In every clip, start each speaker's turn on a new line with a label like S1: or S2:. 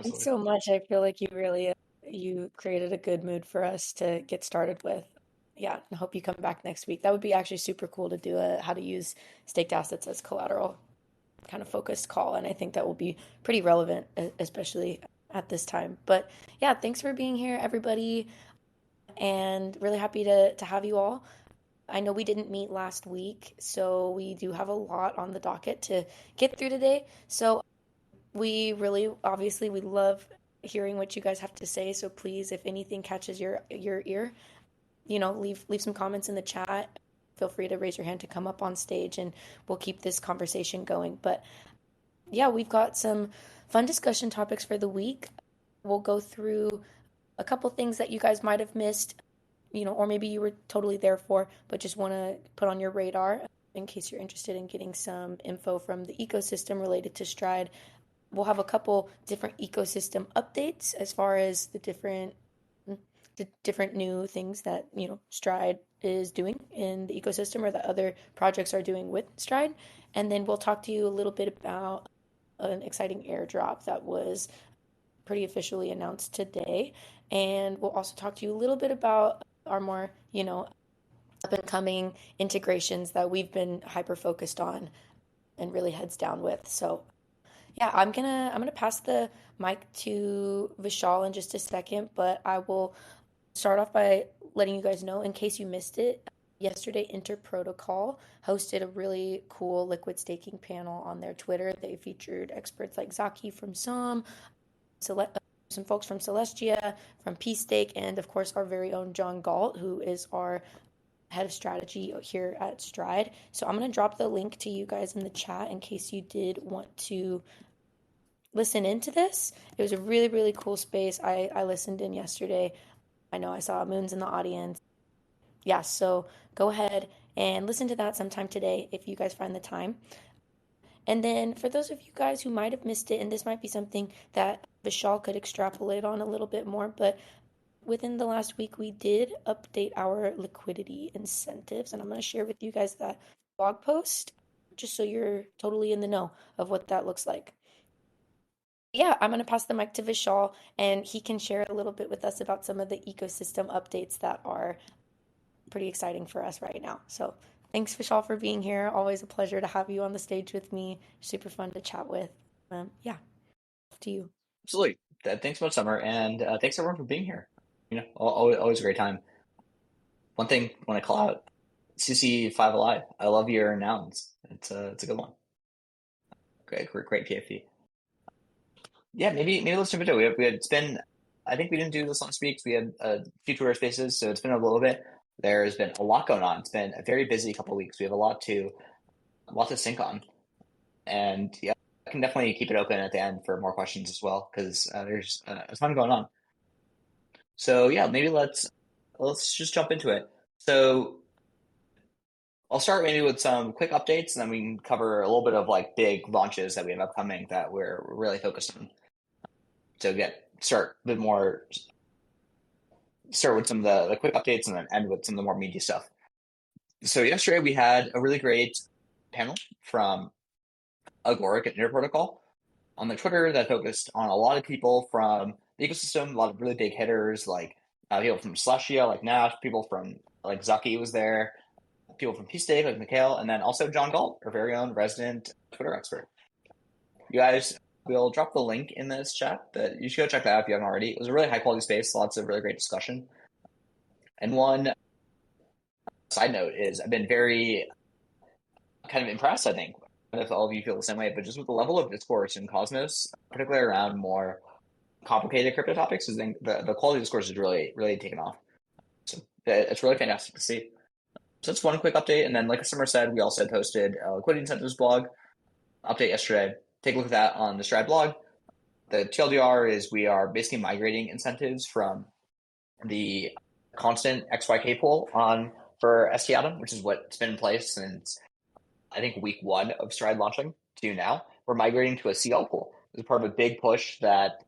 S1: Thanks
S2: honestly.
S1: so much. I feel like you created a good mood for us to get started with. Yeah, I hope you come back next week. That would be actually super cool to do a how to use staked assets as collateral kind of focused call, and I think that will be pretty relevant, especially at this time. But yeah, thanks for being here, everybody, and really happy to have you all. I know we didn't meet last week, so we do have a lot on the docket to get through today. So we really, obviously, we love hearing what you guys have to say. So please, if anything catches your ear, leave some comments in the chat. Feel free to raise your hand to come up on stage, and we'll keep this conversation going. But yeah, we've got some fun discussion topics for the week. We'll go through a couple things that you guys might have missed, or maybe you were totally there for, but just want to put on your radar in case you're interested in getting some info from the ecosystem related to Stride. We'll have a couple different ecosystem updates as far as the different new things that Stride is doing in the ecosystem or that other projects are doing with Stride. And then we'll talk to you a little bit about an exciting airdrop that was pretty officially announced today. And we'll also talk to you a little bit about our more up and coming integrations that we've been hyper focused on and really heads down with. So yeah, I'm gonna pass the mic to Vishal in just a second, but I will start off by letting you guys know in case you missed it. Yesterday, Interprotocol hosted a really cool liquid staking panel on their Twitter. They featured experts like Zaki from Cele- some folks from Celestia, from Peace Stake, and of course our very own John Galt, who is our head of strategy here at Stride. So I'm going to drop the link to you guys in the chat in case you did want to listen into this. It was a really, really cool space. I listened in yesterday. I know I saw Moons in the audience. Yeah, so go ahead and listen to that sometime today if you guys find the time. And then for those of you guys who might have missed it, and this might be something that Vishal could extrapolate on a little bit more, but within the last week, we did update our liquidity incentives, and I'm going to share with you guys that blog post just so you're totally in the know of what that looks like. Yeah, I'm going to pass the mic to Vishal, and he can share a little bit with us about some of the ecosystem updates that are pretty exciting for us right now. So, thanks, Vishal, for being here. Always a pleasure to have you on the stage with me. Super fun to chat with. Yeah, off to you.
S2: Absolutely. Thanks so much, Summer, and thanks everyone for being here. Always a great time. One thing I want to call out, CC5 Alive. I love your nouns. It's a good one. Great PFP. Yeah, maybe let's jump into it. It's been, I think we didn't do this last week. We had a few Twitter spaces, so it's been a little bit. There's been a lot going on. It's been a very busy couple of weeks. We have a lot to sync on, and yeah, I can definitely keep it open at the end for more questions as well because there's a ton going on. So yeah, maybe let's just jump into it. So I'll start maybe with some quick updates, and then we can cover a little bit of like big launches that we have upcoming that we're really focused on. So start a bit more, start with some of the quick updates, and then end with some of the more meaty stuff. So yesterday we had a really great panel from Agoric and Interprotocol on the Twitter that focused on a lot of people from the ecosystem, a lot of really big hitters like people from Celestia, like Nash, people from like Zaki was there, people from P-Stake, like Mikhail, and then also John Galt, our very own resident Twitter expert. You guys, we'll drop the link in this chat, but you should go check that out if you haven't already. It was a really high quality space, lots of really great discussion. And one side note is I've been very kind of impressed, I think, if all of you feel the same way, but just with the level of discourse in Cosmos, particularly around more complicated crypto topics, I think the quality of discourse is really, really taken off. So it's really fantastic to see. So that's one quick update. And then, like Summer said, we also posted a liquidity incentives blog update yesterday. Take a look at that on the Stride blog. The TLDR is we are basically migrating incentives from the constant XYK pool on for ST Atom, which is what's been in place since I think week 1 of Stride launching to now. We're migrating to a CL pool. This is part of a big push that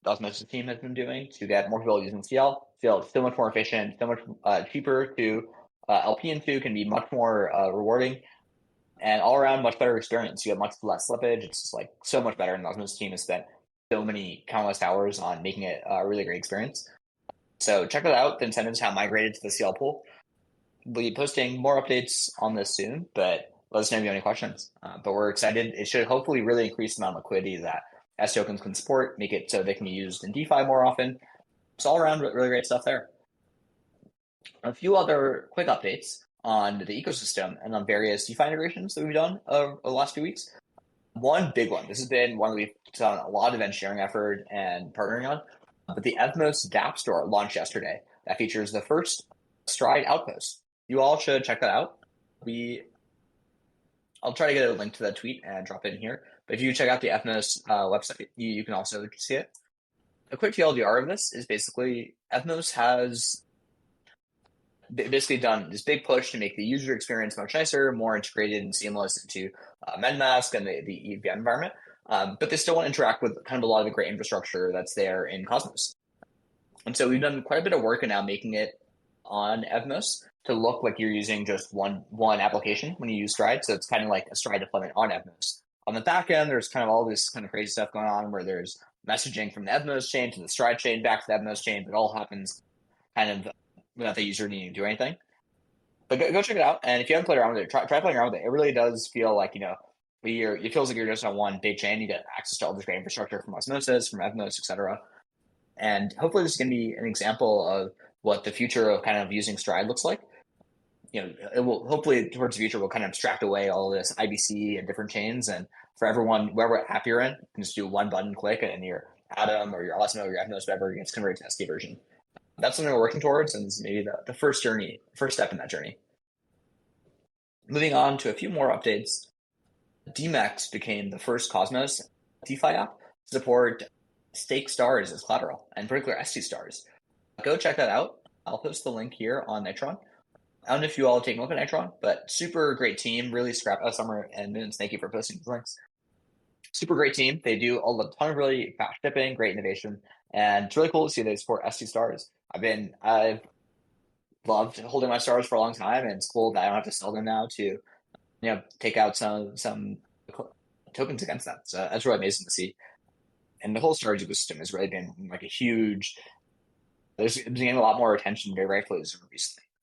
S2: the Osmosis team has been doing to get more people using CL. CL is so much more efficient, so much cheaper to LP into, can be much more rewarding, and all around much better experience. You have much less slippage. It's just like so much better. And the Osmosis team has spent so many countless hours on making it a really great experience. So check that out. The incentives have migrated to the CL pool. We'll be posting more updates on this soon, but let us know if you have any questions. But we're excited. It should hopefully really increase the amount of liquidity that S tokens can support, make it so they can be used in DeFi more often. It's all around really great stuff there. A few other quick updates on the ecosystem and on various DeFi integrations that we've done over the last few weeks. One big one, this has been one that we've done a lot of engineering effort and partnering on, but the Evmos dApp store launched yesterday. That features the first Stride outpost. You all should check that out. I'll try to get a link to that tweet and drop it in here. But if you check out the Evmos website, you can also see it. A quick TLDR of this is basically Evmos has basically done this big push to make the user experience much nicer, more integrated and seamless into MetaMask and the EVM environment. But they still want to interact with kind of a lot of the great infrastructure that's there in Cosmos. And so we've done quite a bit of work in now making it on Evmos to look like you're using just one application when you use Stride. So it's kind of like a Stride deployment on Evmos. On the back end, there's kind of all this kind of crazy stuff going on where there's messaging from the Evmos chain to the Stride chain back to the Evmos chain, but it all happens kind of without the user needing to do anything. But go check it out. And if you haven't played around with it, try playing around with it. It really does feel like, it feels like you're just on one big chain. You get access to all this great infrastructure from Osmosis, from Evmos, etc. And hopefully this is going to be an example of what the future of kind of using Stride looks like. It will hopefully towards the future we'll kind of abstract away all this IBC and different chains, and for everyone, wherever app you're in, you can just do one button click and your Atom or your Osmo or your Evmos, whatever, gets converted to SK version. That's something we're working towards, and it's maybe the first step in that journey. Moving on to a few more updates. DMEX became the first Cosmos DeFi app to support stake stars as collateral, and particular ST stars. Go check that out. I'll post the link here on Nitron. I don't know if you all take a look at Nitron, but super great team. Really scrap Summer and Moons. Thank you for posting these links. Super great team. They do a ton of really fast shipping, great innovation, and it's really cool to see they support ST stars. I've loved holding my stars for a long time, and it's cool that I don't have to sell them now to, take out some tokens against that. So that's really amazing to see. And the whole storage ecosystem has really been like a huge. There's been getting a lot more attention, very rightfully, recently.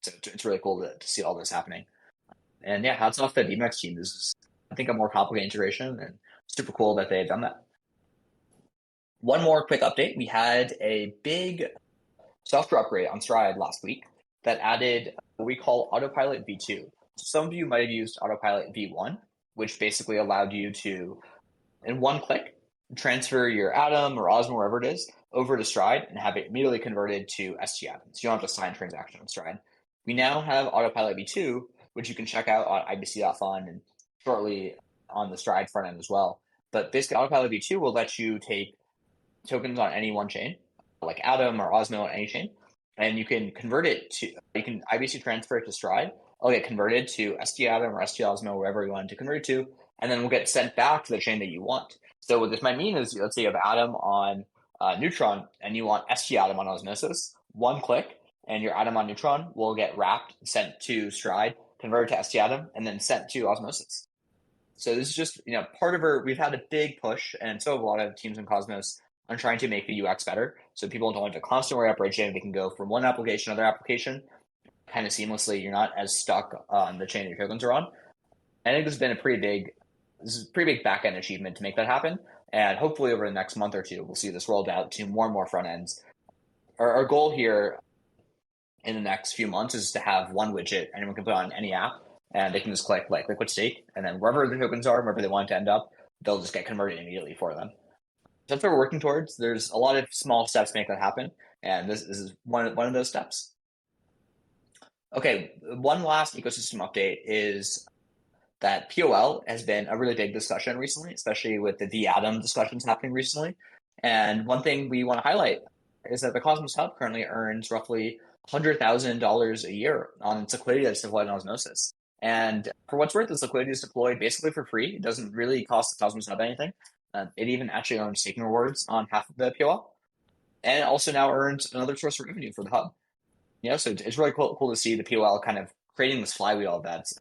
S2: So it's really cool to see all this happening. And yeah, hats off to the DMX team. This is, I think, a more complicated integration, and super cool that they've done that. One more quick update. We had a big software upgrade on Stride last week that added what we call Autopilot V2. Some of you might have used Autopilot V1, which basically allowed you to, in one click, transfer your Atom or Osmo, wherever it is, over to Stride and have it immediately converted to ST Atom. So you don't have to sign a transaction on Stride. We now have Autopilot V2, which you can check out on ibc.fun and shortly on the Stride front end as well. But basically, Autopilot V2 will let you take tokens on any one chain, like Atom or Osmo on any chain, and you can convert it to, you can IBC transfer it to Stride. It'll get converted to ST Atom or ST Osmo, wherever you want to convert it to, and then we'll get sent back to the chain that you want. So what this might mean is, let's say you have Atom on Neutron and you want ST Atom on Osmosis, one click, and your Atom on Neutron will get wrapped, sent to Stride, converted to ST Atom, and then sent to Osmosis. So this is just, part of we've had a big push, and so have a lot of teams in Cosmos, on trying to make the UX better. So people don't have to constantly worry about bridging. They can go from one application to another application kind of seamlessly. You're not as stuck on the chain your tokens are on. I think this has been a pretty big back-end achievement to make that happen. And hopefully over the next month or two, we'll see this rolled out to more and more front ends. Our goal here in the next few months is to have one widget anyone can put on any app, and they can just click like Liquid Stake, and then wherever the tokens are, wherever they want to end up, they'll just get converted immediately for them. So that's what we're working towards. There's a lot of small steps to make that happen, and this is one of those steps. Okay, one last ecosystem update is that POL has been a really big discussion recently, especially with the V-Atom discussions happening recently. And one thing we want to highlight is that the Cosmos Hub currently earns roughly $100,000 a year on its liquidity that's deployed in Osmosis. And for what's worth, this liquidity is deployed basically for free. It doesn't really cost the Cosmos Hub anything. It even actually earns staking rewards on half of the POL. And it also now earns another source of revenue for the hub. So it's really cool to see the POL kind of creating this flywheel that's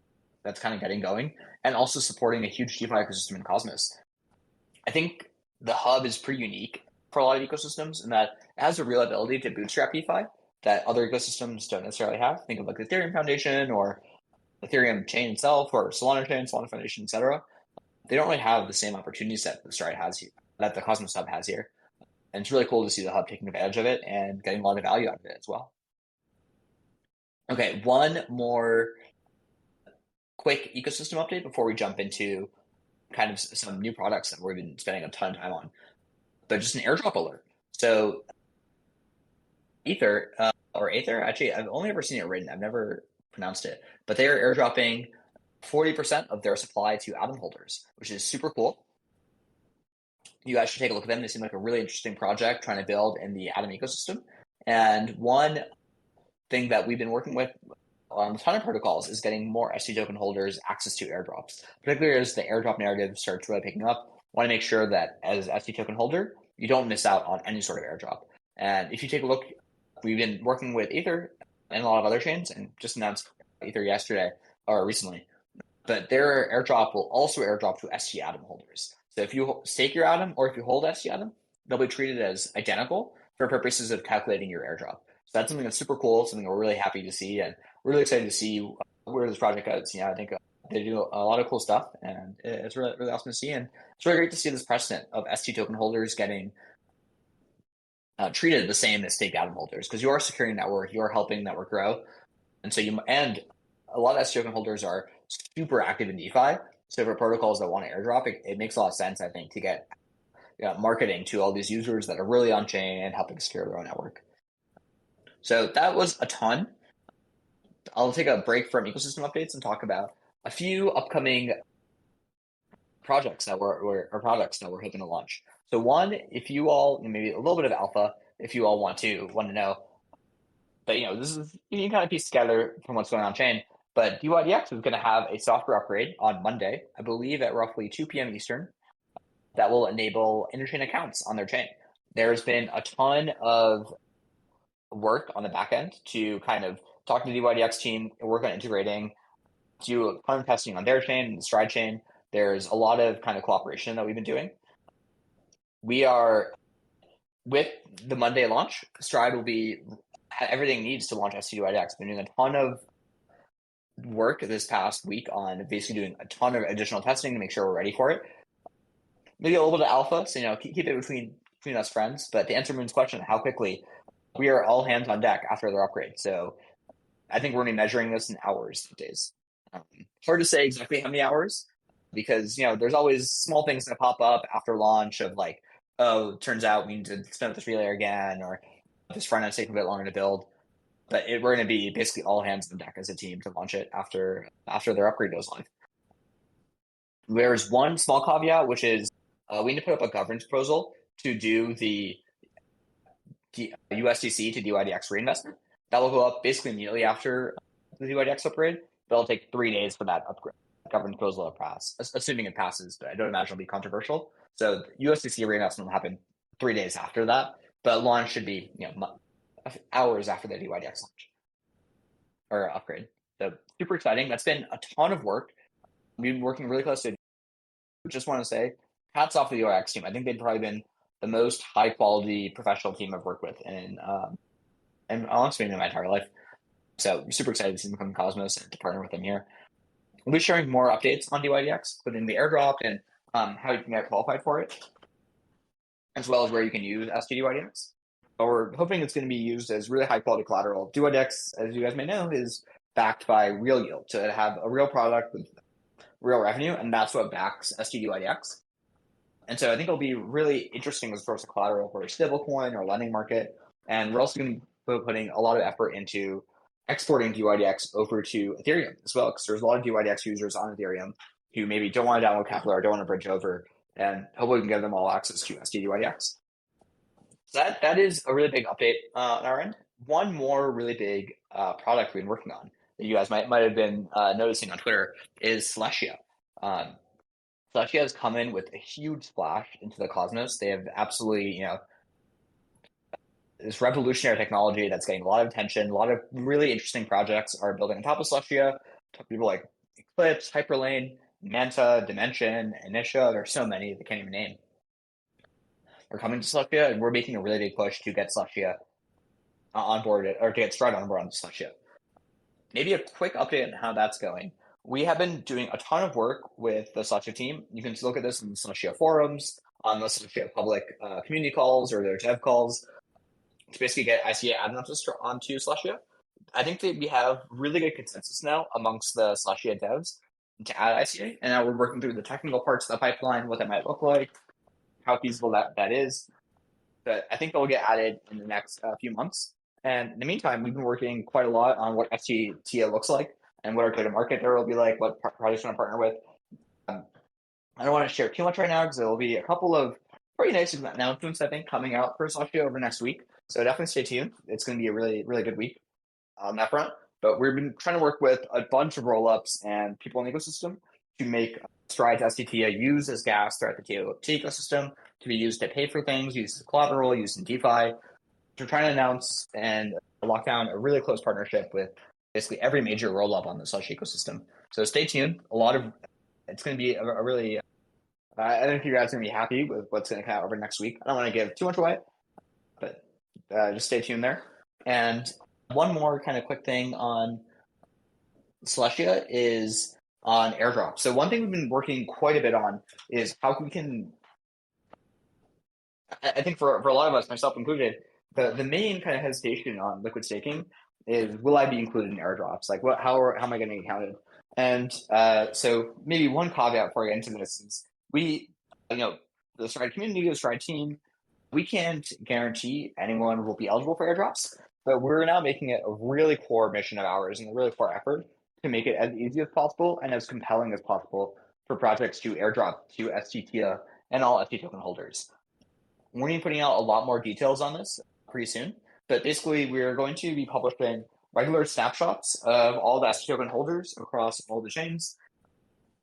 S2: kind of getting going, and also supporting a huge DeFi ecosystem in Cosmos. I think the hub is pretty unique for a lot of ecosystems in that it has a real ability to bootstrap DeFi that other ecosystems don't necessarily have. Think of like the Ethereum Foundation or Ethereum chain itself or Solana chain, Solana Foundation, etc. They don't really have the same opportunity set that Stride has here, that the Cosmos Hub has here. And it's really cool to see the hub taking advantage of it and getting a lot of value out of it as well. Okay, one more quick ecosystem update before we jump into kind of some new products that we've been spending a ton of time on. But just an airdrop alert. So Ether, or Aether, actually, I've only ever seen it written. I've never pronounced it. But they are airdropping 40% of their supply to Atom holders, which is super cool. You guys should take a look at them. They seem like a really interesting project trying to build in the Atom ecosystem. And one thing that we've been working with on a ton of protocols is getting more ST token holders access to airdrops, particularly as the airdrop narrative starts really picking up. I want to make sure that as ST token holder, you don't miss out on any sort of airdrop. And if you take a look, we've been working with Ether and a lot of other chains and just announced Ether yesterday or recently. But their airdrop will also airdrop to ST Atom holders. So if you stake your Atom or if you hold ST Atom, they'll be treated as identical for purposes of calculating your airdrop. So that's something that's super cool, something we're really happy to see, and really excited to see where this project goes. I think they do a lot of cool stuff, and it's really, really awesome to see. And it's really great to see this precedent of ST token holders getting treated the same as staked Atom holders, because you are securing network, you are helping network grow, and a lot of ST token holders are super active in DeFi. So for protocols that want to airdrop, it makes a lot of sense, I think, to get marketing to all these users that are really on chain and helping secure their own network. So that was a ton. I'll take a break from ecosystem updates and talk about a few upcoming projects that we're hoping to launch. So one, if you all maybe a little bit of alpha, if you all want to know, but this is you can kind of piece together from what's going on chain. But DYDX is going to have a software upgrade on Monday, I believe at roughly 2 p.m. Eastern, that will enable interchain accounts on their chain. There's been a ton of work on the back end to kind of talk to the DYDX team, work on integrating, do a ton of testing on their chain, the Stride chain. There's a lot of kind of cooperation that we've been doing. We are, with the Monday launch, Stride will be everything it needs to launch STDYDX. Been doing a ton of work this past week on basically doing a ton of additional testing to make sure we're ready for it. Maybe a little bit of alpha, so keep it between us friends. But to answer Moon's question, how quickly, we are all hands on deck after their upgrade. So I think we're going to be measuring this in hours, days. Hard to say exactly how many hours, because there's always small things that pop up after launch of like, oh, turns out we need to spin up this relay again, or this front end's taking a bit longer to build. But we're going to be basically all hands on deck as a team to launch it after their upgrade goes live. There's one small caveat, which is we need to put up a governance proposal to do the USDC to DYDX reinvestment. That will go up basically immediately after the DYDX upgrade, but it'll take 3 days for that upgrade governance proposal to pass, assuming it passes, but I don't imagine it'll be controversial. So USDC reinvestment will happen 3 days after that, but launch should be hours after the DYDX launch or upgrade. So super exciting. That's been a ton of work. We've been working really closely. Just want to say, hats off to the DYDX team. I think they've probably been the most high quality professional team I've worked with and honestly in my entire life. So super excited to see them come to Cosmos and to partner with them here. We'll be sharing more updates on DYDX, including the airdrop and how you can get qualified for it, as well as where you can use STDYDX. But we're hoping it's going to be used as really high quality collateral. DYDX, as you guys may know, is backed by real yield to have a real product with real revenue, and that's what backs STDYDX. And so I think it'll be really interesting as a source of collateral for a stablecoin or lending market. And we're also going to be putting a lot of effort into exporting DYDX over to Ethereum as well, because there's a lot of DYDX users on Ethereum who maybe don't want to download Kepler or don't want to bridge over, and hopefully we can give them all access to STDYDX. So that is a really big update on our end. One more really big product we've been working on that you guys might have been noticing on Twitter is Celestia. Celestia has come in with a huge splash into the Cosmos. They have absolutely, this revolutionary technology that's getting a lot of attention. A lot of really interesting projects are building on top of Celestia. People like Eclipse, Hyperlane, Manta, Dimension, Initia. There's so many that I can't even name. are coming to Slushia, and we're making a really big push to get Slushia on board or to get Stride on board on Slushia. Maybe a quick update on how that's going. We have been doing a ton of work with the Slushia team. You can look at this in the Slushia forums, on the Slushia public community calls or their dev calls to basically get ICA added onto Slushia. I think that we have really good consensus now amongst the Slushia devs to add ICA, and now we're working through the technical parts of the pipeline, what that might look like, how feasible that is. But I think they'll get added in the next few months. And in the meantime, we've been working quite a lot on what STTIA looks like and what our go-to-market there will be like, what projects we want to partner with. I don't want to share too much right now because there will be a couple of pretty nice announcements, I think, coming out for Slushia over next week. So definitely stay tuned. It's going to be a really, really good week on that front. But we've been trying to work with a bunch of rollups and people in the ecosystem to make Stride's STTIA used as gas throughout the TOT ecosystem, to be used to pay for things, used as collateral, used in DeFi. We're trying to announce and lock down a really close partnership with basically every major rollup on the Slush ecosystem. So stay tuned. It's going to be a really, I don't know if you guys are going to be happy with what's going to come out over next week. I don't want to give too much away, but just stay tuned there. And one more kind of quick thing on Slushia is on airdrop. So one thing we've been working quite a bit on is how we can, I think for a lot of us, myself included, the main kind of hesitation on liquid staking is, will I be included in airdrops? Like how am I going to get counted? And so maybe one caveat before I get into this is the Stride community, the Stride team, we can't guarantee anyone will be eligible for airdrops, but we're now making it a really core mission of ours and a really core effort to make it as easy as possible and as compelling as possible for projects to airdrop to STTIA and all ST token holders. We're going to be putting out a lot more details on this pretty soon, but basically we're going to be publishing regular snapshots of all the ST token holders across all the chains.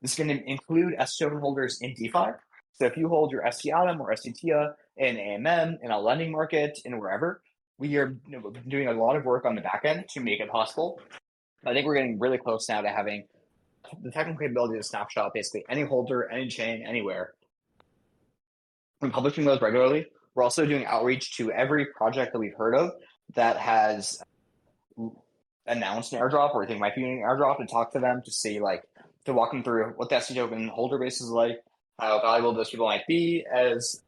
S2: This is going to include ST token holders in DeFi. So if you hold your ST Atom or STTIA in AMM, in a lending market, in wherever, we are doing a lot of work on the back end to make it possible. I think we're getting really close now to having the technical capability to snapshot basically any holder, any chain, anywhere. We're publishing those regularly. We're also doing outreach to every project that we've heard of that has announced an airdrop or they might be doing an airdrop, and talk to them to see, like, to walk them through what the ST token holder base is like, how valuable those people might be as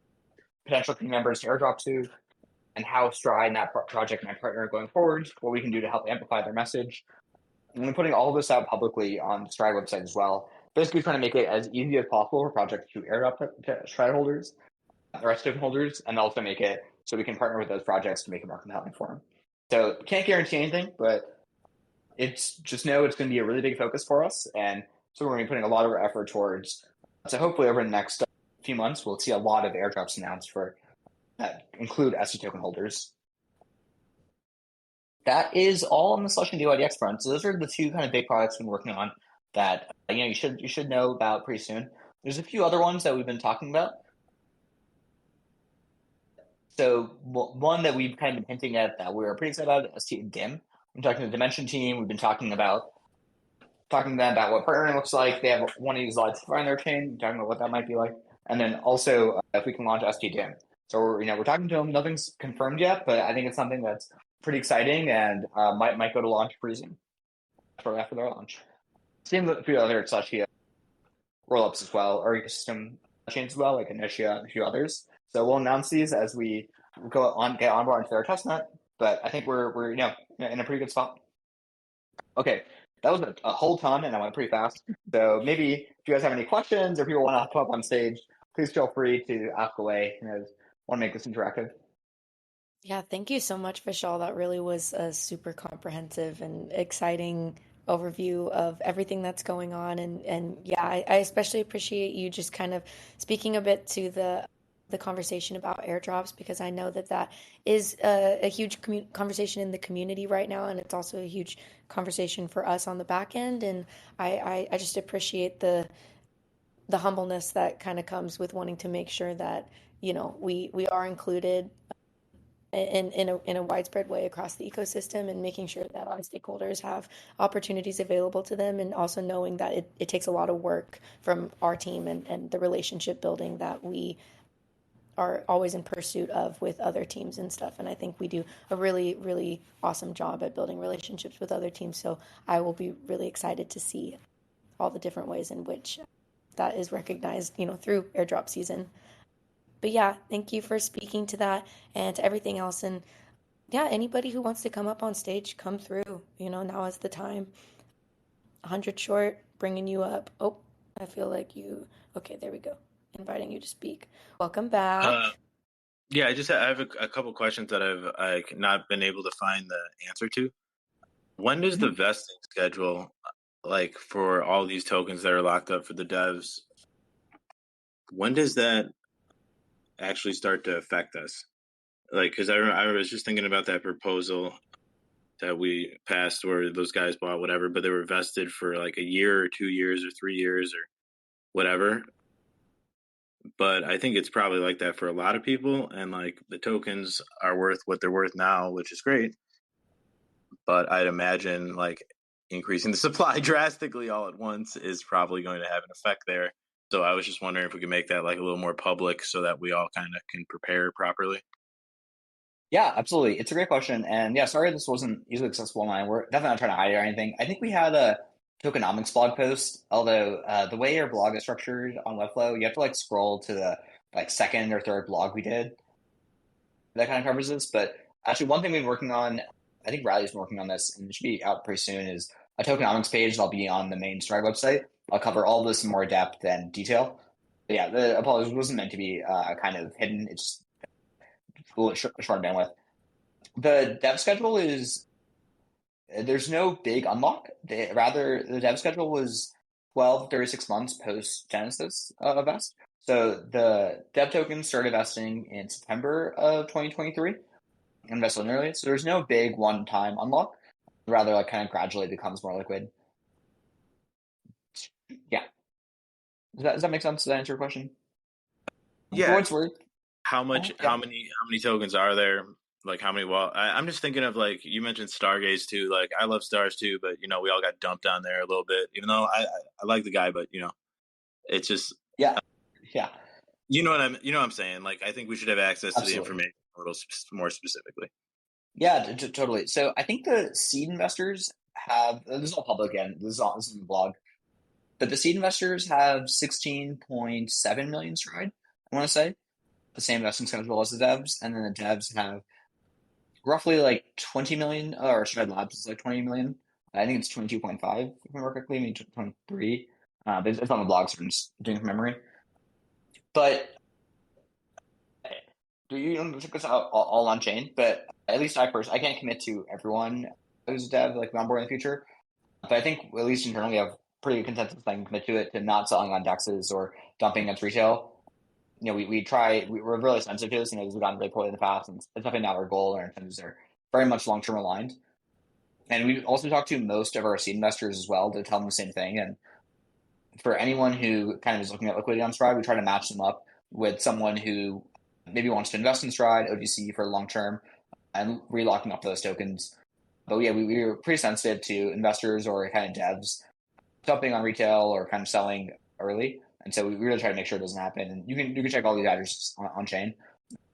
S2: potential team members to airdrop to, and how Stride and that project might partner going forward, what we can do to help amplify their message. And we're putting all of this out publicly on the Stride website as well. Basically trying to make it as easy as possible for projects to airdrop to Stride holders, or ST token holders, and also make it so we can partner with those projects to make it more compelling for them. So can't guarantee anything, but it's just know it's going to be a really big focus for us. And so we're going to be putting a lot of our effort towards, so hopefully over the next few months, we'll see a lot of airdrops announced for that include ST token holders. That is all on the Slush and DYDX front. So those are the two kind of big products we've been working on that you should know about pretty soon. There's a few other ones that we've been talking about. So one that we've kind of been hinting at that we're pretty excited about is DIM. I'm talking to the Dimension team. We've been talking to them about what partnering looks like. They have one of these lights on their chain, talking about what that might be like. And then also if we can launch STDIM. So we're talking to them. Nothing's confirmed yet, but I think it's something that's pretty exciting and might go to launch pretty soon, after their launch. Same with a few other Slushia rollups as well, or ecosystem chains as well, like Initia and a few others. So we'll announce these as we get on board into their testnet. But I think we're in a pretty good spot. Okay, that was a whole ton, and I went pretty fast. So maybe if you guys have any questions or people want to come up on stage, please feel free to ask away. I want to make this interactive.
S1: Yeah, thank you so much, Vishal. That really was a super comprehensive and exciting overview of everything that's going on. And yeah, I especially appreciate you just kind of speaking a bit to the conversation about airdrops, because I know that is a huge conversation in the community right now, and it's also a huge conversation for us on the back end. And I just appreciate the humbleness that kind of comes with wanting to make sure that we are included in a widespread way across the ecosystem, and making sure that our stakeholders have opportunities available to them, and also knowing that it takes a lot of work from our team and the relationship building that we are always in pursuit of with other teams and stuff. And I think we do a really, really awesome job at building relationships with other teams. So I will be really excited to see all the different ways in which that is recognized, through airdrop season. But yeah, thank you for speaking to that and to everything else. And yeah, anybody who wants to come up on stage, come through. Now is the time. 100 short, bringing you up. Oh, I feel like you. Okay, there we go. Inviting you to speak. Welcome back.
S3: Uh, yeah, I have a couple questions that I've not been able to find the answer to. When does the
S2: Mhm.
S3: vesting schedule, like for all these tokens that are locked up for the devs, when does that actually start to affect us? Like, because I was just thinking about that proposal that we passed where those guys bought whatever, but they were vested for like a year or 2 years or 3 years or whatever. But I think it's probably like that for a lot of people, and like the tokens are worth what they're worth now, which is great. But I'd imagine like increasing the supply drastically all at once is probably going to have an effect there. So I was just wondering if we could make that like a little more public so that we all kind of can prepare properly.
S2: Yeah, absolutely. It's a great question. And yeah, sorry this wasn't easily accessible online. We're definitely not trying to hide it or anything. I think we had a tokenomics blog post, although the way your blog is structured on Webflow, you have to like scroll to the like second or third blog we did that kind of covers this. But actually, one thing we've been working on, I think Riley's been working on this, and it should be out pretty soon, is a tokenomics page that'll be on the main Stride website. I'll cover all this in more depth and detail. But yeah, the apologies wasn't meant to be kind of hidden. It's short bandwidth. The dev schedule is there's no big unlock. Rather, the dev schedule was 12 36 months post genesis of Vest. So the dev tokens started vesting in September of 2023 and vested early. So there's no big one time unlock. Rather, like kind of gradually becomes more liquid. Yeah. Does that make sense? Does that answer your question? For
S3: Yeah.
S2: what it's worth,
S3: How much?
S2: yeah.
S3: How many tokens are there? Like how many? Well, I'm just thinking of like you mentioned Stargaze too. Like I love Stars too, but we all got dumped on there a little bit. Even though I like the guy, but it's just
S2: Yeah. Yeah.
S3: what I'm saying. Like I think we should have access to the
S2: Absolutely.
S3: information a little more specifically.
S2: Yeah, totally. So I think the seed investors have this is all public again. This is on the blog, but the seed investors have 16.7 million stride. I want to say the same investing schedule as the devs, and then the devs have roughly like 20 million, or Stride Labs is like 20 million. I think it's 22.5 if I remember correctly, maybe 23. But it's on the blog, so I'm just doing it from memory. But do you check this out all on chain? But at least I can't commit to everyone who's a dev like on board in the future. But I think at least internally, we have pretty good consensus that I can commit to it, to not selling on dexes or dumping against retail. We're really sensitive to this, and we've gotten really poorly in the past, and it's definitely not our goal. Our incentives are very much long term aligned. And we also talked to most of our seed investors as well to tell them the same thing. And for anyone who kind of is looking at liquidity on Stride, we try to match them up with someone who maybe wants to invest in Stride, OGC for long term, and relocking up those tokens. But yeah, we were pretty sensitive to investors or kind of devs dumping on retail or kind of selling early. And so we really try to make sure it doesn't happen. And you can check all these addresses on chain.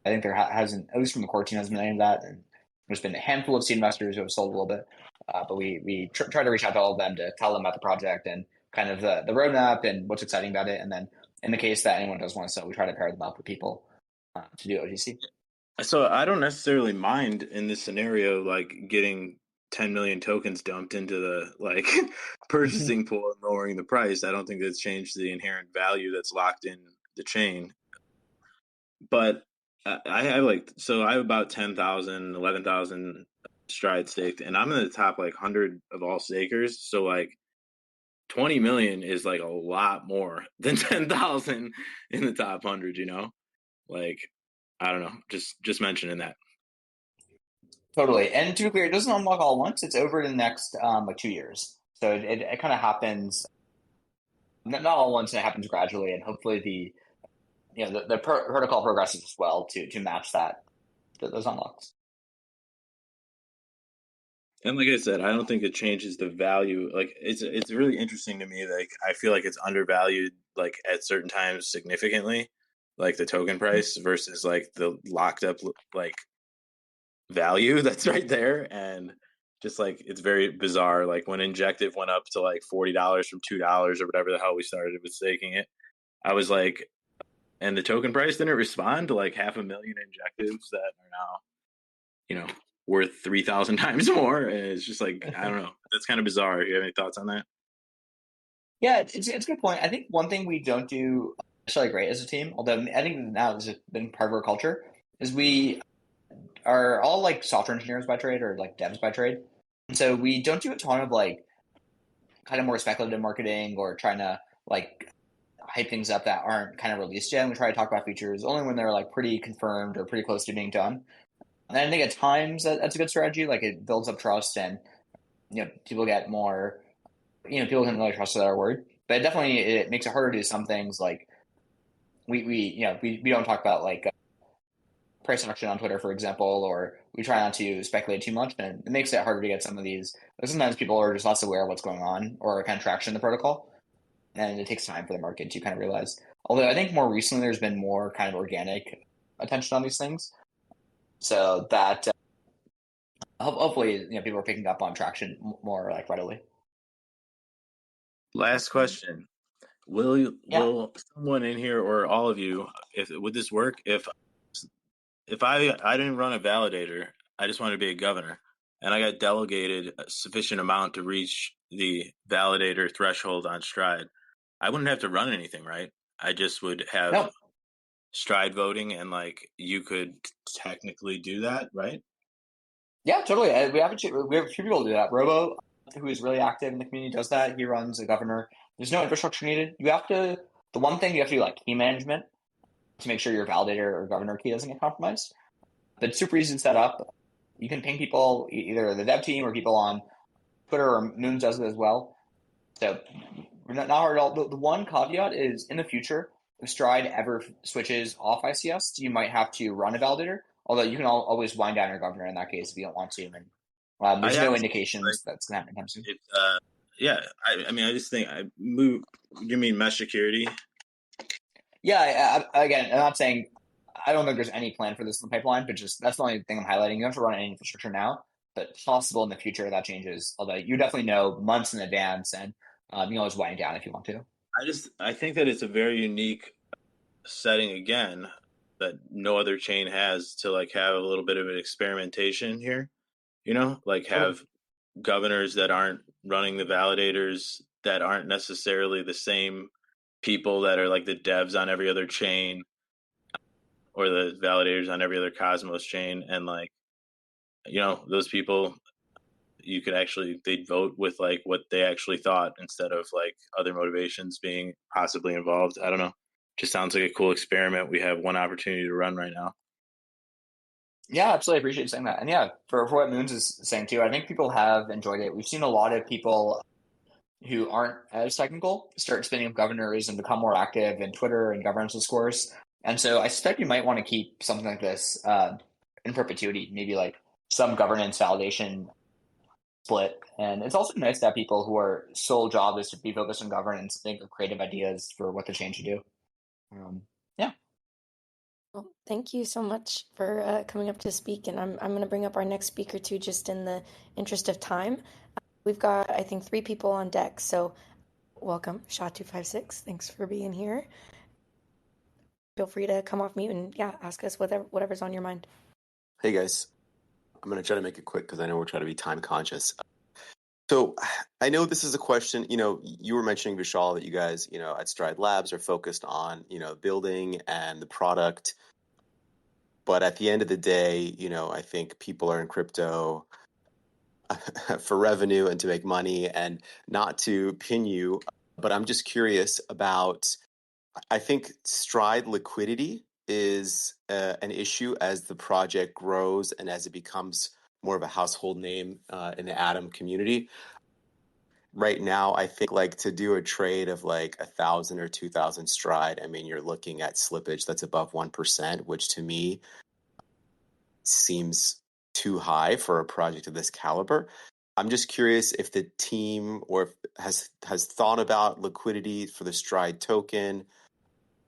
S2: I think there hasn't, at least from the core team, hasn't been any of that. And there's been a handful of seed investors who have sold a little bit, but we try to reach out to all of them to tell them about the project and kind of the roadmap and what's exciting about it. And then in the case that anyone does want to sell, we try to pair them up with people to do OGC.
S3: So I don't necessarily mind in this scenario, like getting 10 million tokens dumped into the like purchasing pool and lowering the price. I don't think that's changed the inherent value that's locked in the chain. But I have I have about 10,000, 11,000 stride staked, and I'm in the top like 100 of all stakers. So like 20 million is like a lot more than 10,000 in the top 100, Like I don't know, just mentioning that.
S2: Totally. And to be clear, it doesn't unlock all at once. It's over the next like 2 years. So it kind of happens not all at once, and it happens gradually. And hopefully the protocol progresses as well to match those unlocks.
S3: And like I said, I don't think it changes the value. Like it's really interesting to me. Like I feel like it's undervalued like at certain times significantly. like the token price versus like the locked up like value that's right there. And just like it's very bizarre. Like when Injective went up to like $40 from $2 or whatever the hell we started with staking it, I was like, and the token price didn't respond to like 500,000 Injectives that are now, worth 3,000 times more. And it's just like, I don't know. That's kind of bizarre. You have any thoughts on that?
S2: Yeah, it's a good point. I think one thing we don't do necessarily great as a team, although I think now this has been part of our culture, is we are all like software engineers by trade or like devs by trade. And so we don't do a ton of like kind of more speculative marketing or trying to like hype things up that aren't kind of released yet. And we try to talk about features only when they're like pretty confirmed or pretty close to being done. And I think at times that's a good strategy. Like it builds up trust and people get more, people can really trust our word. But definitely it makes it harder to do some things like we don't talk about like price action on Twitter, for example, or we try not to speculate too much, and it makes it harder to get some of these. Sometimes people are just less aware of what's going on or kind of traction in the protocol, and it takes time for the market to kind of realize. Although I think more recently there's been more kind of organic attention on these things, so that hopefully people are picking up on traction more like readily.
S3: Last question. Will
S2: Yeah.
S3: someone in here or all of you, if would this work if I didn't run a validator, I just wanted to be a governor, and I got delegated a sufficient amount to reach the validator threshold on Stride, I wouldn't have to run anything, right? I just would have
S2: No.
S3: Stride voting, and like you could technically do that, right?
S2: Yeah, totally. We have a few people do that. Robo, who is really active in the community, does that. He runs a governor. There's no infrastructure needed. The one thing you have to do like key management to make sure your validator or governor key doesn't get compromised. But it's super easy to set up. You can ping people, either the dev team or people on Twitter, or Moons does it as well. So not hard at all. The one caveat is in the future, if Stride ever switches off ICS, you might have to run a validator. Although you can always wind down your governor in that case if you don't want to. And
S3: I
S2: there's no
S3: actually
S2: indications that's going to happen anytime soon.
S3: Yeah. I mean, I just think I move. You mean mesh security?
S2: Yeah. Again, I'm not saying I don't think there's any plan for this in the pipeline, but just that's the only thing I'm highlighting. You don't have to run any infrastructure now, but possible in the future that changes. Although you definitely know months in advance, and you can always wind down if you want to.
S3: I think that it's a very unique setting again that no other chain has to like have a little bit of an experimentation here. Like have governors that aren't running the validators, that aren't necessarily the same people that are like the devs on every other chain or the validators on every other Cosmos chain. And like, those people, you could actually, they'd vote with like what they actually thought instead of like other motivations being possibly involved. I don't know. Just sounds like a cool experiment. We have one opportunity to run right now.
S2: Yeah, absolutely. I appreciate you saying that. And yeah, for what Moons is saying too, I think people have enjoyed it. We've seen a lot of people who aren't as technical start spinning up governors and become more active in Twitter and governance discourse. And so I suspect you might want to keep something like this in perpetuity, maybe like some governance validation split. And it's also nice to have people who are sole job is to be focused on governance, think of creative ideas for what the change should do. Yeah.
S1: Well, thank you so much for coming up to speak, and I'm going to bring up our next speaker too, just in the interest of time. We've got, I think, 3 people on deck, so welcome, SHA256. Thanks for being here. Feel free to come off mute and ask us whatever's on your mind.
S4: Hey guys, I'm going to try to make it quick because I know we're trying to be time conscious. So I know this is a question, you were mentioning, Vishal, that you guys, at Stride Labs are focused on, building and the product. But at the end of the day, I think people are in crypto for revenue and to make money, and not to pin you. But I'm just curious about, I think Stride liquidity is an issue as the project grows and as it becomes more of a household name in the Atom community. Right now, I think like to do a trade of like 1,000 or 2,000 Stride, I mean, you're looking at slippage that's above 1%, which to me seems too high for a project of this caliber. I'm just curious if the team has thought about liquidity for the Stride token,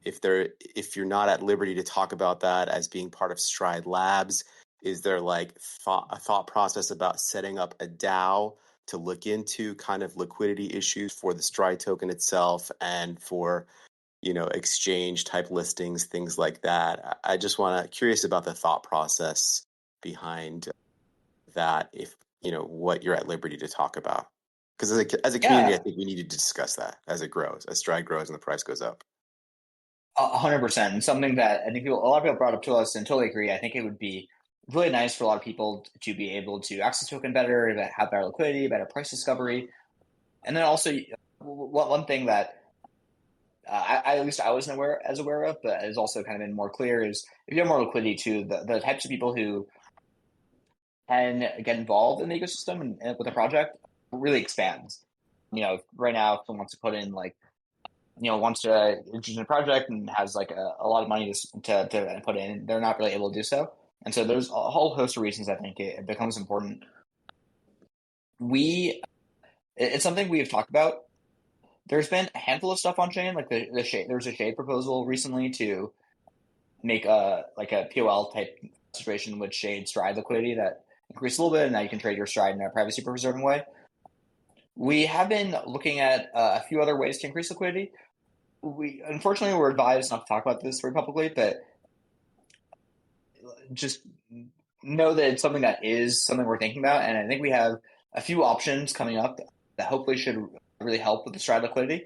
S4: if you're not at liberty to talk about that as being part of Stride Labs, is there like a thought process about setting up a DAO to look into kind of liquidity issues for the Stride token itself and for, exchange type listings, things like that? I just curious about the thought process behind that, if, what you're at liberty to talk about. Because as a community, I think we need to discuss that as it grows, as Stride grows and the price goes up.
S2: 100%. And something that I think a lot of people brought up to us, and totally agree. I think it would be really nice for a lot of people to be able to access token better, to have better liquidity, better price discovery. And then also, one thing that at least I wasn't aware of, but has also kind of been more clear, is if you have more liquidity too, the types of people who can get involved in the ecosystem and with a project really expands. Right now, if someone wants to put in wants to introduce a project and has like a lot of money to put in, they're not really able to do so. And so there's a whole host of reasons I think it becomes important. It's something we've talked about. There's been a handful of stuff on chain, like the Shade. There was a Shade proposal recently to make a POL type situation with Shade Stride liquidity that increased a little bit, and now you can trade your Stride in a privacy preserving way. We have been looking at a few other ways to increase liquidity. Unfortunately, we're advised not to talk about this very publicly, but just know that it's something we're thinking about. And I think we have a few options coming up that hopefully should really help with the Stride liquidity.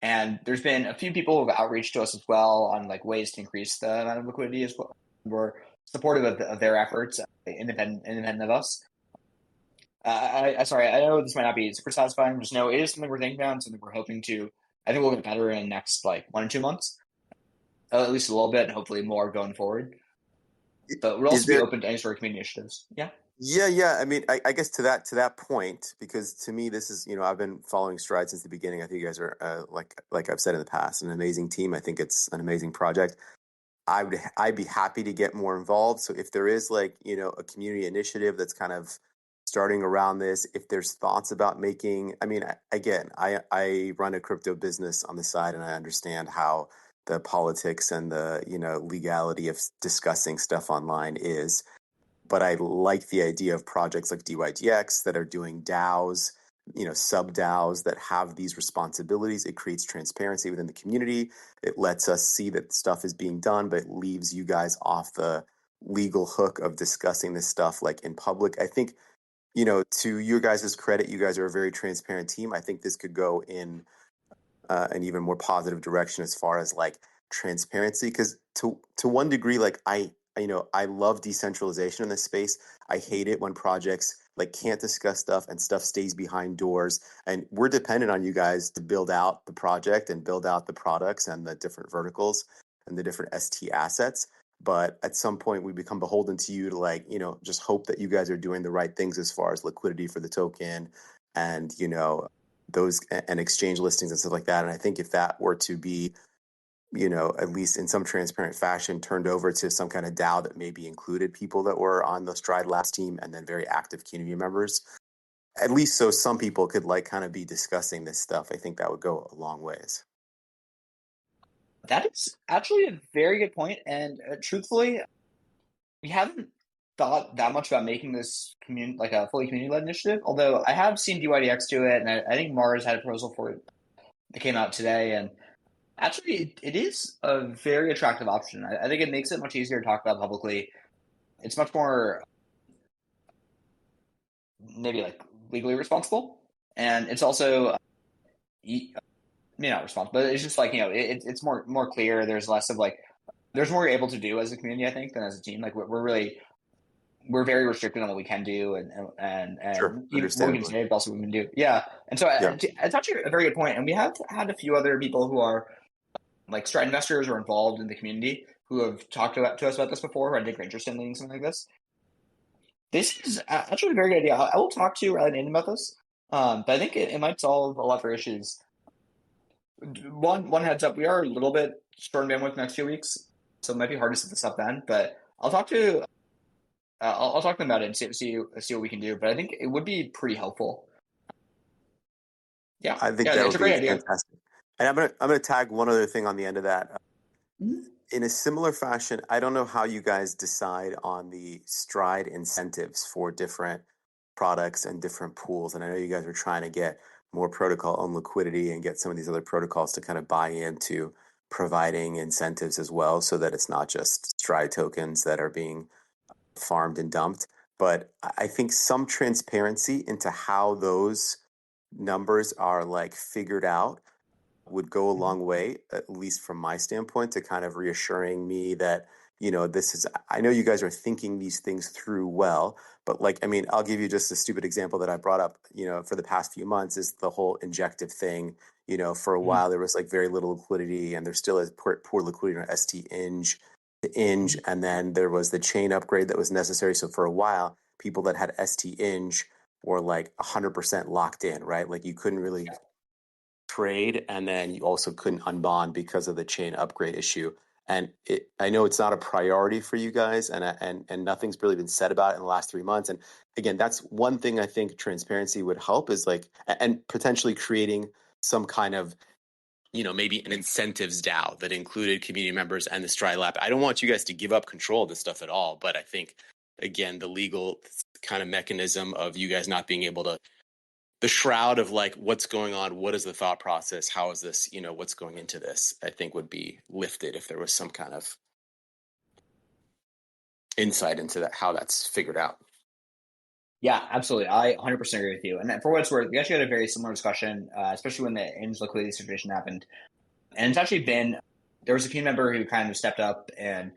S2: And there's been a few people who have outreached to us as well on like ways to increase the amount of liquidity as well. We're supportive of their efforts, independent of us. Sorry, I know this might not be super satisfying. Just know it is something we're thinking about and something we're hoping to. I think we'll get better in the next 1 or 2 months, at least a little bit, and hopefully more going forward. But we'll also be open to any sort of community initiatives. Yeah.
S4: Yeah. I mean, I guess to that point, because to me, this is, I've been following Stride since the beginning. I think you guys are, like I've said in the past, an amazing team. I think it's an amazing project. I'd be happy to get more involved. So if there is a community initiative that's kind of starting around this, if there's thoughts about making, I mean, again, I run a crypto business on the side, and I understand how the politics and the, legality of discussing stuff online is. But I like the idea of projects like DYDX that are doing DAOs, sub DAOs that have these responsibilities. It creates transparency within the community. It lets us see that stuff is being done, but it leaves you guys off the legal hook of discussing this stuff like in public. I think, to your guys' credit, you guys are a very transparent team. I think this could go in an even more positive direction as far as like transparency, because to one degree, like I love decentralization in this space. I hate it when projects can't discuss stuff and stuff stays behind doors, and we're dependent on you guys to build out the project and build out the products and the different verticals and the different ST assets. But at some point we become beholden to you to just hope that you guys are doing the right things as far as liquidity for the token and, those and exchange listings and stuff like that. And I think if that were to be, at least in some transparent fashion, turned over to some kind of DAO that maybe included people that were on the Stride Labs team and then very active community members, at least so some people could kind of be discussing this stuff, I think that would go a long ways.
S2: That is actually a very good point. And truthfully, we haven't thought that much about making this a fully community-led initiative, although I have seen DYDX do it, and I think Mars had a proposal for it that came out today. And actually, it is a very attractive option. I think it makes it much easier to talk about publicly. It's much more maybe legally responsible, and it's also not responsible, but it's just it's more clear. There's less of there's more you're able to do as a community, I think, than as a team. We're very restricted on what we can do and
S4: Sure,
S2: even what we can say, but also what we can do. Yeah, and so it's actually a very good point. And we have had a few other people who are Stride investors or involved in the community who have talked to us about this before, who I think are interested in leading something like this. This is actually a very good idea. I will talk to Riley and Aiden about this, but I think it might solve a lot of our issues. One heads up, we are a little bit short on bandwidth next few weeks, so it might be hard to set this up then. But I'll talk to I'll talk to them about it and see what we can do. But I think it would be pretty helpful. Yeah,
S4: I think that would be fantastic. And I'm gonna tag one other thing on the end of that.
S2: Mhm.
S4: In a similar fashion, I don't know how you guys decide on the Stride incentives for different products and different pools. And I know you guys are trying to get more protocol on liquidity and get some of these other protocols to kind of buy into providing incentives as well, so that it's not just Stride tokens that are being farmed and dumped. But I think some transparency into how those numbers are like figured out would go a long way, at least from my standpoint, to kind of reassuring me that, this is, I know you guys are thinking these things through well, but like, I mean, I'll give you just a stupid example that I brought up, for the past few months is the whole injective thing. For a while there was like very little liquidity, and there still is poor liquidity on ST Inge, and then there was the chain upgrade that was necessary. So for a while, people that had ST Inge were like 100% locked in, right? Like you couldn't really trade, and then you also couldn't unbond because of the chain upgrade issue. And I know it's not a priority for you guys, and nothing's really been said about it in the last 3 months. And again, that's one thing I think transparency would help, is like, and potentially creating some kind of, maybe an incentives DAO that included community members and the Stride Lab. I don't want you guys to give up control of this stuff at all, but I think, again, the legal kind of mechanism of you guys not being able to, the shroud of like what's going on, what is the thought process, how is this, what's going into this, I think would be lifted if there was some kind of insight into that, how that's figured out.
S2: Yeah, absolutely. I 100% agree with you. And for what it's worth, we actually had a very similar discussion, especially when the Inge liquidity situation happened. And it's actually been, there was a team member who kind of stepped up and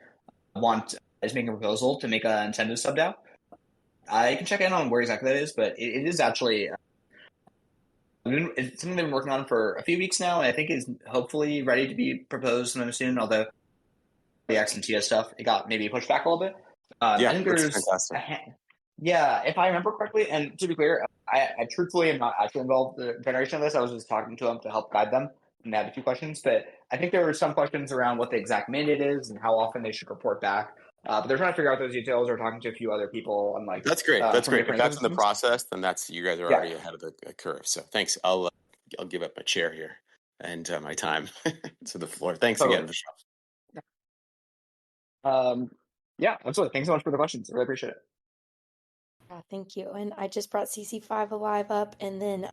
S2: is making a proposal to make an incentive sub DAO. I can check in on where exactly that is, but it is actually it's something they've been working on for a few weeks now, and I think is hopefully ready to be proposed sometime soon. Although the X and TS stuff, it got maybe pushed back a little bit.
S4: Yeah,
S2: I think
S4: that's
S2: there's
S4: fantastic.
S2: yeah, if I remember correctly, and to be clear, I truthfully am not actually involved in the generation of this. I was just talking to them to help guide them, and they had a few questions. But I think there were some questions around what the exact mandate is and how often they should report back. But they're trying to figure out those details. Or talking to a few other people on like
S4: That's great. That's
S2: from
S4: great. If
S2: different
S4: that's in the
S2: ecosystems.
S4: process, then that's, you guys are
S2: Yeah,
S4: already ahead of the curve. So thanks. I'll give up my chair here and my time to the floor. Thanks
S2: totally.
S4: again, Vishal.
S2: Yeah, absolutely. Thanks so much for the questions. I really appreciate it.
S1: Yeah, thank you. And I just brought CC5 Alive up, and then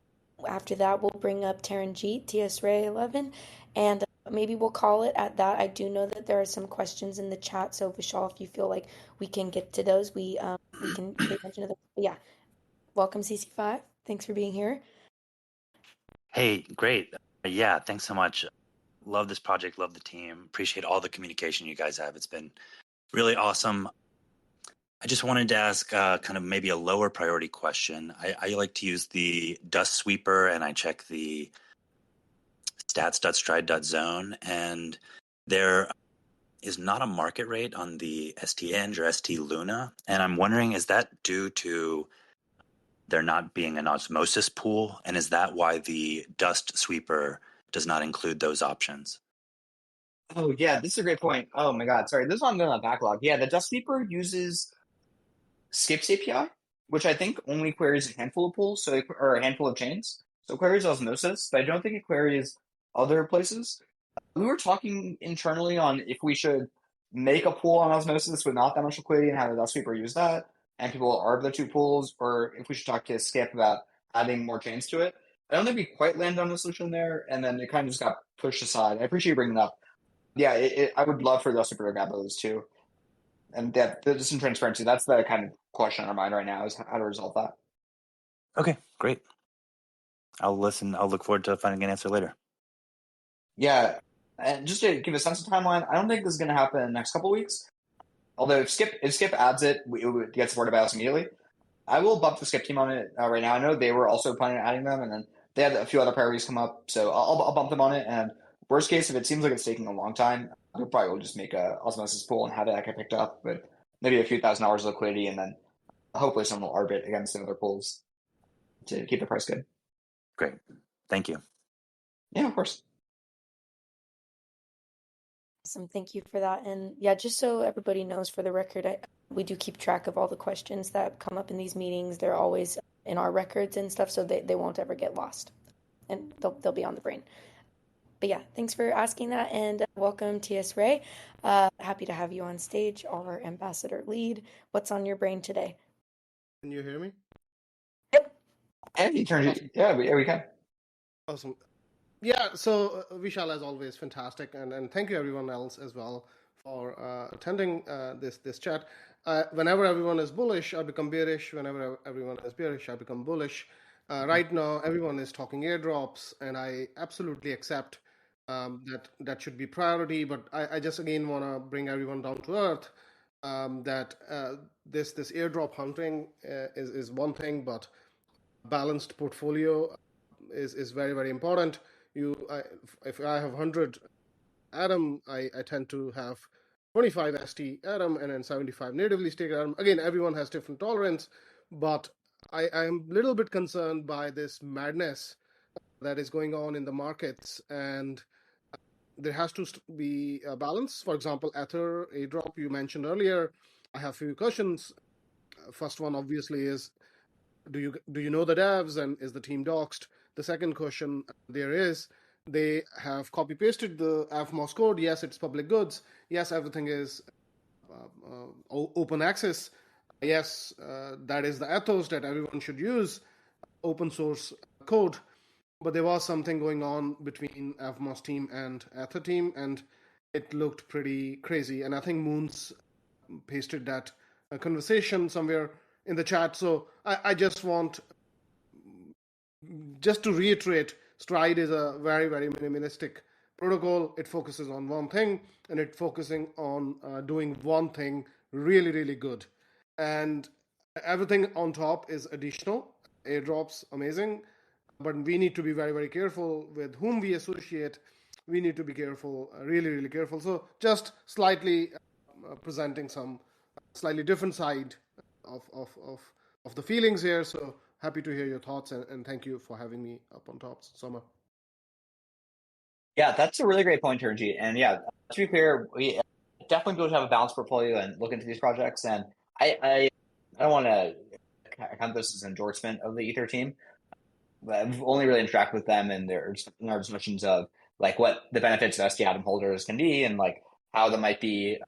S1: after that, we'll bring up Terran G, TS Ray 11, and maybe we'll call it at that. I do know that there are some questions in the chat, so Vishal, if you feel like we can get to those, we can pay attention to those. But yeah, welcome CC5. Thanks for being here.
S5: Hey, great. Yeah, thanks so much. Love this project, love the team. Appreciate all the communication you guys have. It's been really awesome. I just wanted to ask kind of maybe a lower priority question. I like to use the dust sweeper, and I check the stats.stride.zone, and there is not a market rate on the ST-Eng or ST Luna. And I'm wondering, is that due to there not being an osmosis pool? And is that why the dust sweeper does not include those options?
S2: Oh yeah, this is a great point. Oh my God, sorry. This one I'm doing a backlog. Yeah, the Dust Sweeper uses Skips API, which I think only queries a handful of pools, or a handful of chains. So it queries osmosis, but I don't think it queries other places. We were talking internally on if we should make a pool on osmosis with not that much liquidity and have the Dust Sweeper use that, and people arb the two pools, or if we should talk to Skip about adding more chains to it. I don't think we quite landed on a solution there, and then it kind of just got pushed aside. I appreciate you bringing it up. Yeah, I would love for the Dust Sweeper to grab those too. And that just in transparency, that's the kind of question on our mind right now is how to resolve that.
S5: Okay, great. I'll listen. I'll look forward to finding an answer later.
S2: Yeah, and just to give a sense of timeline, I don't think this is going to happen in the next couple of weeks. Although if Skip adds it, it would get supported by us immediately. I will bump the Skip team on it right now. I know they were also planning on adding them, and then they had a few other priorities come up, so I'll bump them on it. And worst case, if it seems like it's taking a long time, I probably will just make a osmosis pool and have that get picked up, but maybe a few $1,000s of liquidity, and then hopefully someone will arbit against the other pools to keep the price good.
S5: Great. Thank you.
S2: Yeah, of course.
S1: Awesome, thank you for that. And yeah, just so everybody knows for the record, we do keep track of all the questions that come up in these meetings. They're always in our records and stuff, so they won't ever get lost. And they'll be on the brain. But yeah, thanks for asking that, and welcome, TS Ray. Happy to have you on stage, our ambassador lead. What's on your brain today?
S6: Can you hear me?
S1: Yep.
S2: And you turned
S6: Awesome.
S2: it. Yeah, we can.
S6: Awesome. Yeah, so Vishal, as always, fantastic, and thank you everyone else as well for attending this chat. Whenever everyone is bullish, I become bearish. Whenever everyone is bearish, I become bullish. Right now, everyone is talking airdrops, and I absolutely accept that should be priority. But I just again want to bring everyone down to earth. That this airdrop hunting is one thing, but balanced portfolio is very, very important. If I have 100 Atom, I tend to have 25 ST Atom and then 75 natively staked Atom. Again, everyone has different tolerance, but I am a little bit concerned by this madness that is going on in the markets, and there has to be a balance. For example, Ether, airdrop you mentioned earlier. I have a few questions. First one obviously is, do you know the devs, and is the team doxed? The second question there is, they have copy pasted the AFMOS code. Yes, it's public goods. Yes, everything is open access. Yes, that is the ethos that everyone should use open source code. But there was something going on between AFMOS team and Ether team, and it looked pretty crazy. And I think Moons pasted that conversation somewhere in the chat. So I just want, just to reiterate, Stride is a very, very minimalistic protocol. It focuses on one thing, and it's focusing on doing one thing really, really good. And everything on top is additional. Airdrops, amazing. But we need to be very, very careful with whom we associate. We need to be careful, really, really careful. So just slightly presenting some slightly different side of the feelings here. So happy to hear your thoughts, and thank you for having me up on top, Summer.
S2: Yeah, that's a really great point, Turji. And yeah, to be clear, we definitely go to have a balanced portfolio and look into these projects. And I don't want to count this as an endorsement of the Ether team. I've only really interacted with them in our discussions of like what the benefits of ST Atom holders can be and like how that might be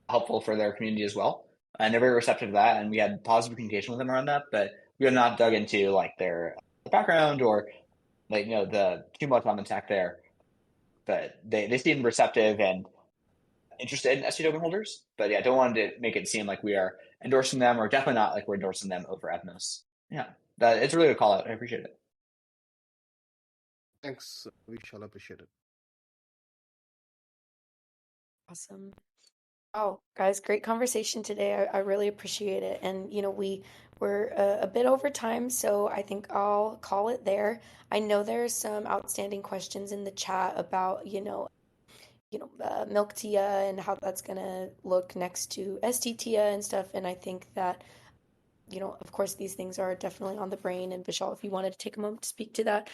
S2: helpful for their community as well. And they're very receptive to that, and we had positive communication with them around that. But we have not dug into like their background or like the too much on the tech there. But they seem receptive and interested in ST token holders. But yeah, I don't want to make it seem like we are endorsing them, or definitely not like we're endorsing them over Ethnos. Yeah, it's really a call out. I appreciate it.
S6: Thanks. We shall appreciate it.
S1: Awesome. Oh, guys, great conversation today. I really appreciate it. And, we're a bit over time, so I think I'll call it there. I know there's some outstanding questions in the chat about, Milk Tia and how that's going to look next to ST Tia and stuff. And I think that, of course, these things are definitely on the brain. And Vishal, if you wanted to take a moment to speak to that,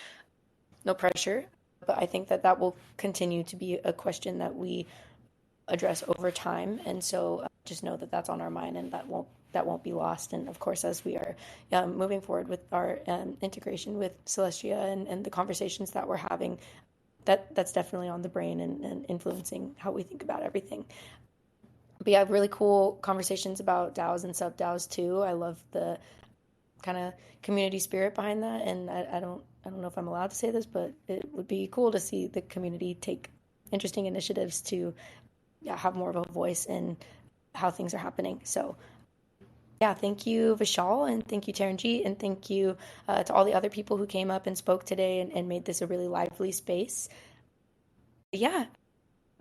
S1: no pressure. But I think that will continue to be a question that we address over time, and so just know that that's on our mind, and that won't be lost. And of course, as we are moving forward with our integration with Celestia and the conversations that we're having, that's definitely on the brain and influencing how we think about everything. But yeah, really cool conversations about DAOs and sub DAOs too. I love the kind of community spirit behind that, and I don't know if I'm allowed to say this, but it would be cool to see the community take interesting initiatives to have more of a voice in how things are happening. So yeah, thank you, Vishal, and thank you, Taranjeet, and thank you to all the other people who came up and spoke today and made this a really lively space. Yeah,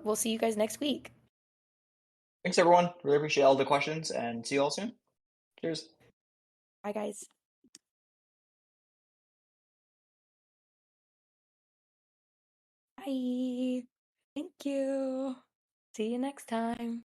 S1: we'll see you guys next week.
S2: Thanks, everyone. Really appreciate all the questions, and see you all soon. Cheers.
S1: Bye, guys. Bye. Thank you. See you next time.